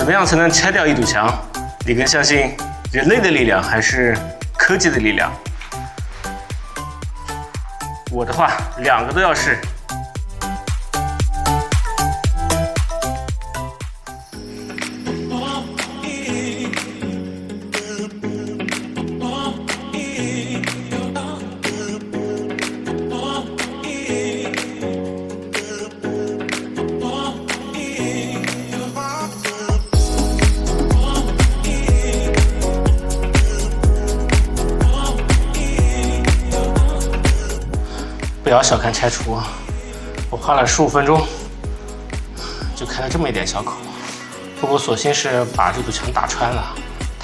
怎么样才能拆掉一堵墙？你更相信人类的力量还是科技的力量？我的话，两个都要试。不要小看拆除，我花了15分钟就开了这么一点小口，不过所幸是把这堵墙打穿了，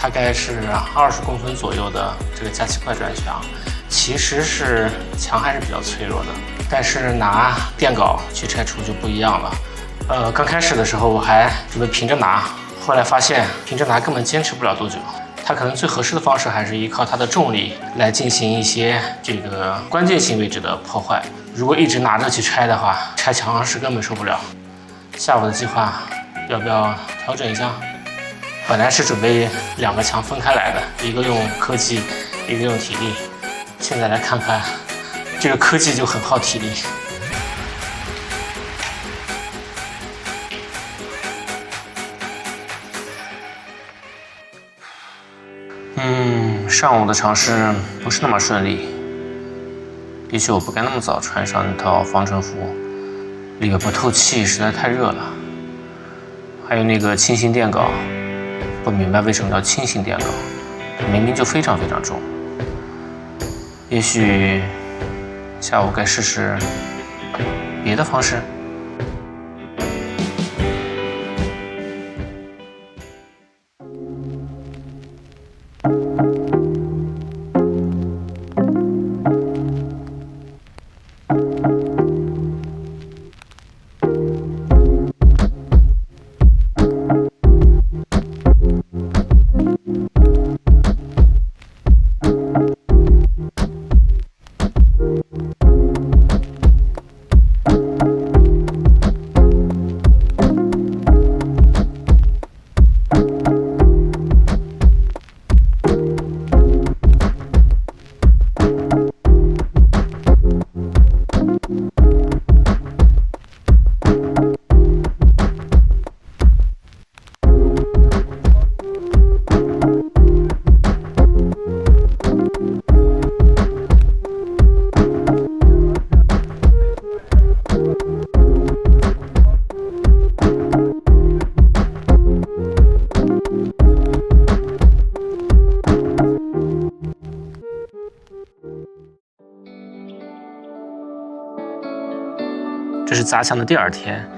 大概是20公分左右的这个加气块砖墙，其实是墙还是比较脆弱的，但是拿电镐去拆除就不一样了。刚开始的时候我还准备平着拿，后来发现平着拿根本坚持不了多久。它可能最合适的方式还是依靠它的重力来进行一些这个关键性位置的破坏。如果一直拿着去拆的话，拆墙是根本受不了。下午的计划要不要调整一下？本来是准备2个墙分开来的，一个用科技，一个用体力。现在来看看，这个科技就很耗体力。上午的尝试不是那么顺利，也许我不该那么早穿上那套防尘服，里边不透气，实在太热了。还有那个轻型电镐，不明白为什么叫轻型电镐，明明就非常非常重。也许下午该试试别的方式。这是砸墙的第2天，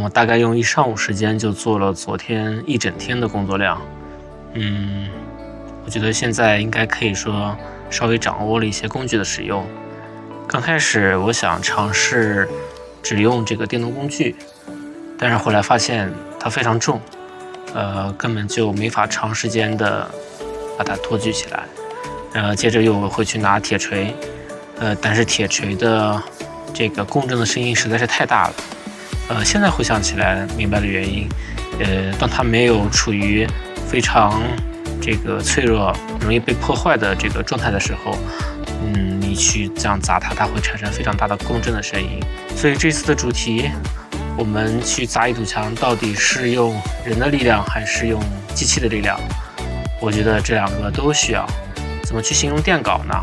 我大概用1上午时间就做了昨天1整天的工作量。我觉得现在应该可以说稍微掌握了一些工具的使用。刚开始我想尝试只用这个电动工具，但是后来发现它非常重，根本就没法长时间的把它托举起来。接着又会去拿铁锤，但是铁锤的这个共振的声音实在是太大了。现在回想起来，明白了原因。当它没有处于非常这个脆弱、容易被破坏的这个状态的时候，你去这样砸它，它会产生非常大的共振的声音。所以这次的主题，我们去砸一堵墙，到底是用人的力量还是用机器的力量？我觉得这2个都需要。怎么去形容电镐呢？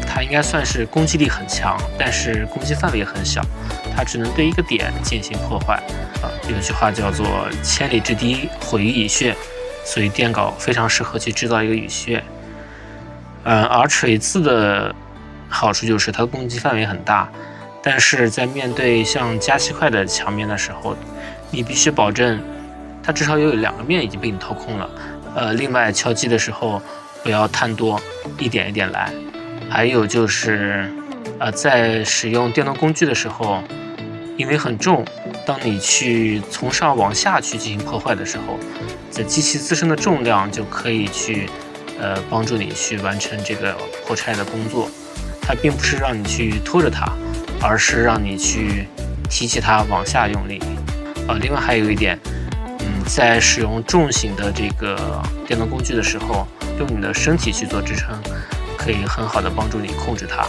它应该算是攻击力很强，但是攻击范围也很小，它只能对一个点进行破坏。有句话叫做“千里之堤，毁于蚁穴”，所以电镐非常适合去制造一个蚁穴。而锤子的好处就是它的攻击范围很大，但是在面对像加气块的墙面的时候，你必须保证它至少有2个面已经被你掏空了。另外敲击的时候不要贪多，一点一点来。还有就是，在使用电动工具的时候，因为很重，当你去从上往下去进行破坏的时候，在机器自身的重量就可以去，帮助你去完成这个破拆的工作。它并不是让你去拖着它，而是让你去提起它往下用力。另外还有一点，在使用重型的这个电动工具的时候，用你的身体去做支撑，可以很好的帮助你控制它。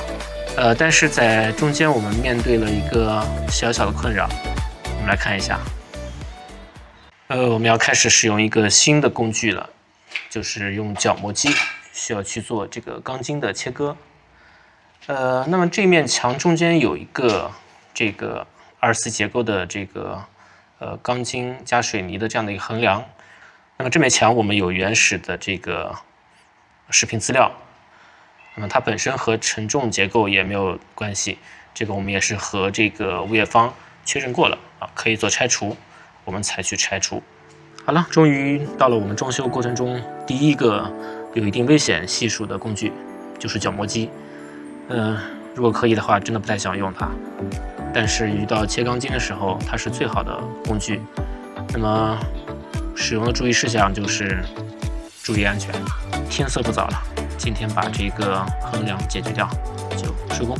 但是在中间我们面对了一个小小的困扰，我们来看一下。我们要开始使用一个新的工具了，就是用角磨机，需要去做这个钢筋的切割。那么这面墙中间有一个这个24结构的这个钢筋加水泥的这样的一个横梁。那么这面墙我们有原始的这个视频资料，那么它本身和承重结构也没有关系，这个我们也是和这个物业方确认过了啊，可以做拆除，我们才去拆除。好了，终于到了我们装修过程中第一个有一定危险系数的工具，就是角磨机。如果可以的话，真的不太想用它，但是遇到切钢筋的时候，它是最好的工具。那么使用的注意事项就是注意安全。天色不早了，今天把这个横梁解决掉就收工。